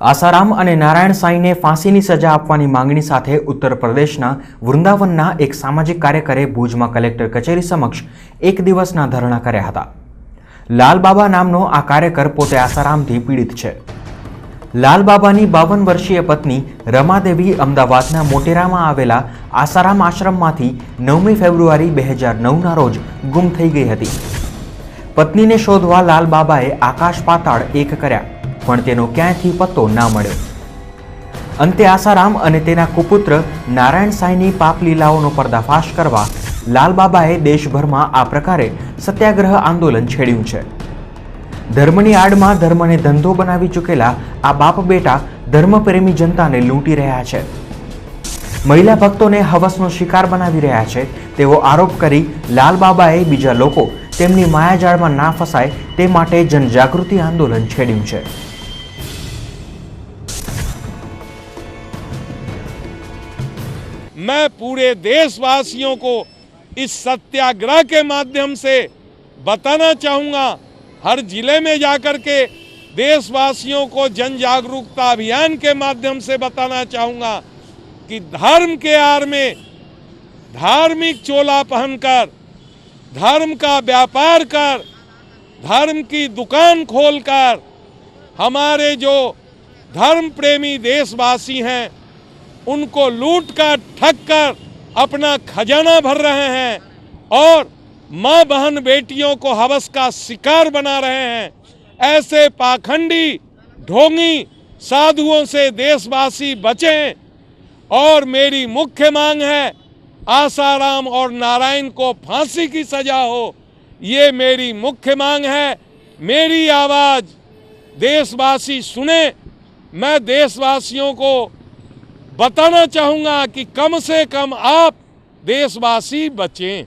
આસારામ અને નારાયણ સાંઈને ફાંસીની સજા આપવાની માંગણી સાથે ઉત્તર પ્રદેશના વૃંદાવનના એક સામાજિક કાર્યકરે ભુજમાં કલેક્ટર કચેરી સમક્ષ એક દિવસના ધરણા કર્યા હતા। લાલબાબા નામનો આ કાર્યકર પોતે આસારામથી પીડિત છે। લાલબાબાની 52 વર્ષીય પત્ની રમાદેવી અમદાવાદના મોટેરામાં આવેલા આસારામ આશ્રમમાંથી 9મી ફેબ્રુઆરી 2009ના રોજ ગુમ થઈ ગઈ હતી। પત્નીને શોધવા લાલબાબાએ આકાશ પાતાળ એક કર્યા, પણ તેનો ક્યાંયથી પત્તો ના મળ્યો। અંતે આસારામ અને તેના કુપુત્ર નારાયણ સાંઈની પાપ લીલાઓનો પર્દાફાશ કરવા લાલબાબાએ દેશભરમાં આ પ્રકારે સત્યાગ્રહ આંદોલન છેડ્યું છે। ધર્મની આડમાં ધર્મને ધંધો બનાવી ચૂકેલા આ બાપ બેટા ધર્મપ્રેમી જનતાને લૂંટી રહ્યા છે, મહિલા ભક્તોને હવસનો શિકાર બનાવી રહ્યા છે તેવો આરોપ કરી લાલબાબાએ બીજા લોકો તેમની માયાજાળમાં ના ફસાય તે માટે જનજાગૃતિ આંદોલન છેડ્યું છે। मैं पूरे देशवासियों को इस सत्याग्रह के माध्यम से बताना चाहूँगा, हर जिले में जाकर के देशवासियों को जन जागरूकता अभियान के माध्यम से बताना चाहूँगा कि धर्म के आड़ में धार्मिक चोला पहनकर धर्म का व्यापार कर, धर्म की दुकान खोलकर हमारे जो धर्म प्रेमी देशवासी हैं उनको लूट कर ठग कर अपना खजाना भर रहे हैं और माँ बहन बेटियों को हवस का शिकार बना रहे हैं। ऐसे पाखंडी ढोंगी साधुओं से देशवासी बचें और मेरी मुख्य मांग है आसाराम और नारायण को फांसी की सजा हो। ये मेरी मुख्य मांग है। मेरी आवाज़ देशवासी सुने। मैं देशवासियों को बताना चाहूँगा कि कम से कम आप देशवासी बचें।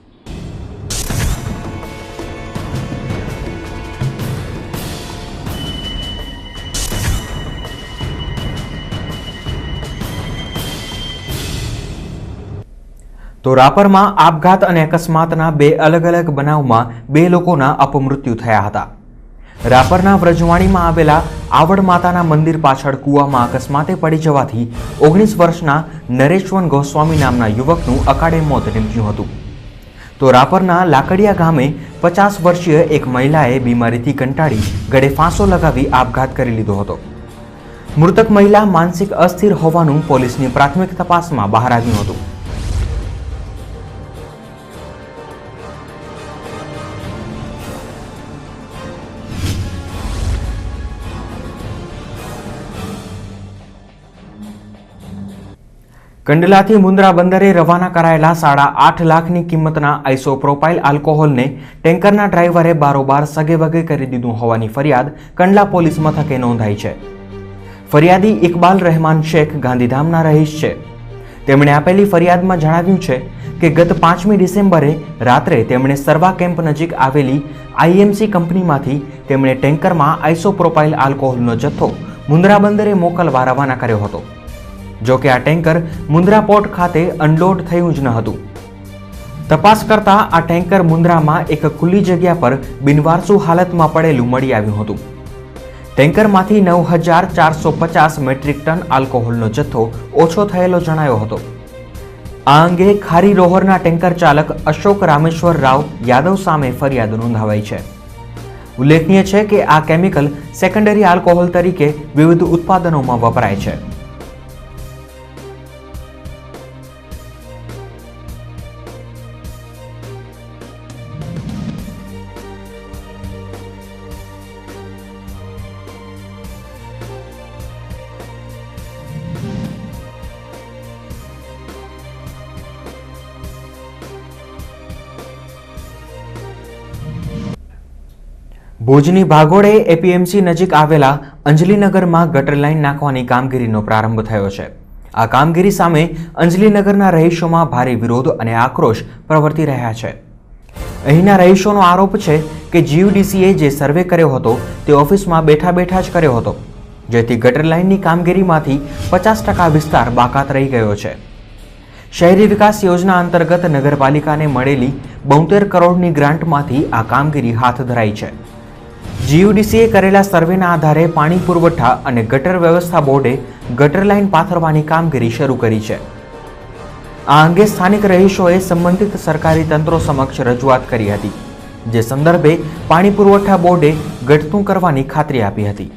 તો રાપરમાં આપઘાત અને અકસ્માતના બે અલગ અલગ બનાવમાં બે લોકોના અપમૃત્યુ થયા હતા। રાપરના વ્રજવાણીમાં આવેલા આવડ માતાના મંદિર પાછળ કૂવામાં અકસ્માતે પડી જવાથી 19 વર્ષના નરેશવન ગોસ્વામી નામના યુવકનું અકાળે મોત નીપજ્યું હતું। તો રાપરના લાકડિયા ગામે 50 વર્ષીય એક મહિલાએ બીમારીથી કંટાળી ગળે ફાંસો લગાવી આપઘાત કરી લીધો હતો। મૃતક મહિલા માનસિક અસ્થિર હોવાનું પોલીસની પ્રાથમિક તપાસમાં બહાર આવ્યું હતું। કંડલાથી મુન્દ્રા બંદરે રવાના કરાયેલા 8.5 લાખની કિંમતના આઇસોપ્રોપાઇલ આલ્કોહોલને ટેન્કરના ડ્રાઈવરે બારોબાર સગેવગે કરી દીધું હોવાની ફરિયાદ કંડલા પોલીસ મથકે નોંધાઈ છે। ફરિયાદી ઇકબાલ રહેમાન શેખ ગાંધીધામના રહીશ છે। તેમણે આપેલી ફરિયાદમાં જણાવ્યું છે કે ગત 5મી ડિસેમ્બરે રાત્રે તેમણે સરવા કેમ્પ નજીક આવેલી આઈએમસી કંપનીમાંથી તેમણે ટેન્કરમાં આઇસોપ્રોપાઇલ આલ્કોહોલનો જથ્થો મુન્દ્રા બંદરે મોકલવા રવાના કર્યો હતો। જો કે આ ટેન્કર મુન્દ્રા પોર્ટ ખાતે અનલોડ થયું જ ન હતું। તપાસ કરતા આ ટેન્કર મુન્દ્રામાં એક ખુલ્લી જગ્યા પર બિનવારસુ હાલતમાં પડેલું મળી આવ્યું હતું। ટેન્કરમાંથી 9450 મેટ્રિક ટન આલ્કોહોલનો જથ્થો ઓછો થયેલો જણાયો હતો। આ અંગે ખારી રોહરના ટેન્કર ચાલક અશોક રામેશ્વર રાવ યાદવ સામે ફરિયાદ નોંધાવાઈ છે। ઉલ્લેખનીય છે કે આ કેમિકલ સેકન્ડરી આલ્કોહોલ તરીકે વિવિધ ઉત્પાદનોમાં વપરાય છે। ભુજની ભાગોળે એપીએમસી નજીક આવેલા અંજલીનગરમાં ગટર લાઇન નાખવાની કામગીરીનો પ્રારંભ થયો છે। આ કામગીરી સામે અંજલીનગરના રહીશોમાં ભારે વિરોધ અને આક્રોશ પ્રવર્તી રહ્યા છે। અહીંના રહીશોનો આરોપ છે કે જીયુડીસીએ જે સર્વે કર્યો હતો તે ઓફિસમાં બેઠા બેઠા જ કર્યો હતો, જેથી ગટર લાઇનની કામગીરીમાંથી 50% વિસ્તાર બાકાત રહી ગયો છે। શહેરી વિકાસ યોજના અંતર્ગત નગરપાલિકાને મળેલી 72 કરોડની ગ્રાન્ટમાંથી આ કામગીરી હાથ ધરાઈ છે। જીયુડીસીએ કરેલા સર્વેના આધારે પાણી પુરવઠા અને ગટર વ્યવસ્થા બોર્ડે ગટર લાઇન પાથરવાની કામગીરી શરૂ કરી છે. આ અંગે સ્થાનિક રહીશોએ સંબંધિત સરકારી તંત્રો સમક્ષ રજૂઆત કરી હતી, જે સંદર્ભે પાણી પુરવઠા બોર્ડે ઘટતું કરવાની ખાતરી આપી હતી.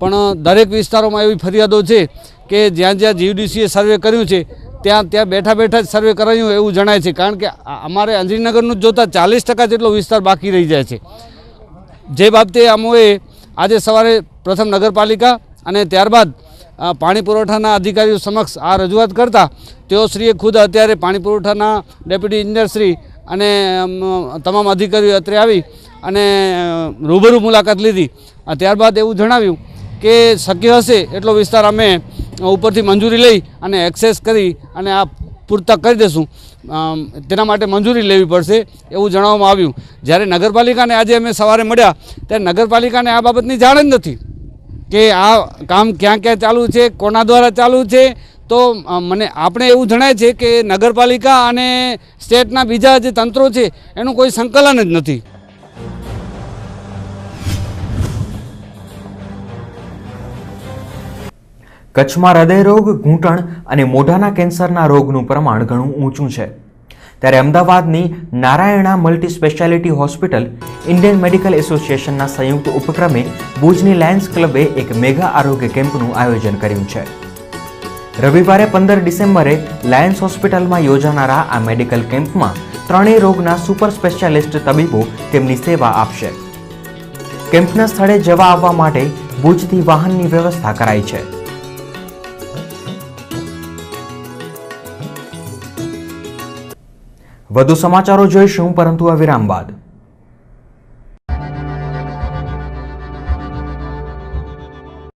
પણ દરેક વિસ્તારોમાં એવી ફરિયાદો છે કે જ્યાં જ્યાં જીયુડીસીએ સર્વે કર્યું છે ત્યાં બેઠા બેઠા જ સર્વે કરાયું એવું જણાય છે. કારણ કે અમારે અંજનીનગરનું જોતાં 40% જેટલો વિસ્તાર બાકી રહી જાય છે. જે બાબતે અમોએ આજે સવારે પ્રથમ નગરપાલિકા અને ત્યારબાદ પાણી પુરવઠાના અધિકારીઓ સમક્ષ આ રજૂઆત કરતા તેઓશ્રીએ ખુદ અત્યારે પાણી પુરવઠાના ડેપ્યુટી ઇન્જિનિયરશ્રી અને તમામ અધિકારીઓ અત્રે આવી અને રૂબરૂ મુલાકાત લીધી. ત્યારબાદ એવું જણાવ્યું કે શક્ય હશે એટલો વિસ્તાર અમે ઉપરથી મંજૂરી લઈ અને એક્સેસ કરી અને આ પૂરતા કરી દઈશું. તેના માટે મંજૂરી લેવી પડશે એવું જણાવવામાં આવ્યું. જ્યારે નગરપાલિકાને આજે અમે સવારે મળ્યા ત્યારે નગરપાલિકાને આ બાબતની જાણ જ નથી કે આ કામ ક્યાં ક્યાં ચાલુ છે, કોના દ્વારા ચાલુ છે. તો આપણે એવું જણાય છે કે નગરપાલિકા અને સ્ટેટના બીજા જે તંત્રો છે એનું કોઈ સંકલન જ નથી. કચ્છમાં હૃદયરોગ, ઘૂંટણ અને મોઢાના કેન્સરના રોગનું પ્રમાણ ઘણું ઊંચું છે. ત્યારે અમદાવાદની Narayana multi speciality hospital Indian medical એસોસિએશનના સંયુક્ત ઉપક્રમે ભુજની લાયન્સ ક્લબે એક મેગા આરોગ્ય કેમ્પનું આયોજન કર્યું છે. રવિવારે 15 ડિસેમ્બરે લાયન્સ હોસ્પિટલમાં યોજાનારા આ મેડિકલ કેમ્પમાં 3 રોગના સુપર સ્પેશિયાલિસ્ટ તબીબો તેમની સેવા આપશે. કેમ્પના સ્થળે જવા આવવા માટે ભુજથી વાહનની વ્યવસ્થા કરાઈ છે. વધુ સમાચારો જોઈશું, પરંતુ આ વિરામ બાદ.